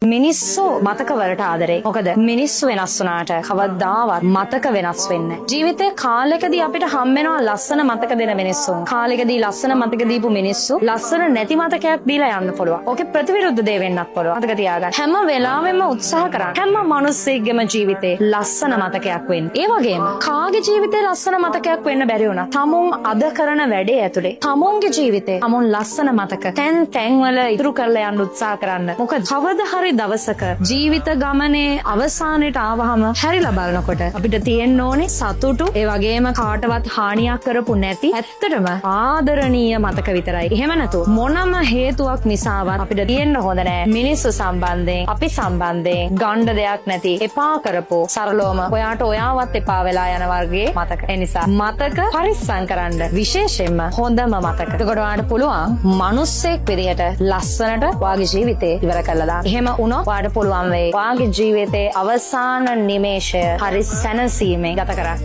මිනිස්සු මතක වලට ආදරේ. මොකද මිනිස්සු වෙනස් වුණාට කවදාවත් මතක වෙනස් වෙන්නේ නැහැ. ජීවිතේ කාලෙකදී අපිට හම් වෙනවා ලස්සන මතක දෙන මිනිස්සුන්. කාලෙකදී ලස්සන මතක දීපු මිනිස්සු ලස්සන නැති මතකයක් දීලා යන්න පුළුවන්. ඕකේ ප්‍රතිවිරුද්ධ දේ වෙන්නත් පුළුවන්. මතක තියාගන්න. හැම වෙලාවෙම උත්සාහ කරන්න. හැම මිනිස්සෙක්ගේම ජීවිතේ ලස්සන මතකයක් වෙන්න. ඒ වගේම කාගේ ජීවිතේ ලස්සන මතකයක් වෙන්න බැරි වුණා. තමුන් අද කරන වැඩේ ඇතුලේ තමුන්ගේ ජීවිතේ තමුන් ලස්සන මතක තැන් වල ඉතුරු කරලා යන්න උත්සාහ කරන්න. මොකද කවදා හරි දවසක ජීවිත ගමනේ අවසානයට ආවහම හැරිලා බලනකොට අපිට තියෙන්න ඕනේ සතුටු ඒ වගේම කාටවත් හානියක් කරපු නැති ඇත්තටම ආදරණීය මතක විතරයි. එහෙම නැතු මොනම හේතුවක් නිසාවත් අපිට තියෙන්න හොඳ නැහැ මිනිස්සු සම්බන්ධයෙන් අපි සම්බන්ධයෙන් ගණ්ඩ දෙයක් නැති එපා කරපෝ සරලවම ඔයාට ඔයාවත් එපා වෙලා යන වර්ගයේ මතක. ඒ නිසා මතක පරිස්සම් කරන්න විශේෂයෙන්ම හොඳම මතක. එතකොට ඔයාට පුළුවන් මිනිස්සෙක් විදිහට ලස්සනට ඔයාගේ ජීවිතේ ඉවර කරලා දාන්න. එහෙම වුණොත් ඔයාට පුළුවන් වෙයි ඔයාගේ ජීවිතේ අවසාන නිමේෂය හරි සැනසීමෙන් ගත කරන්න.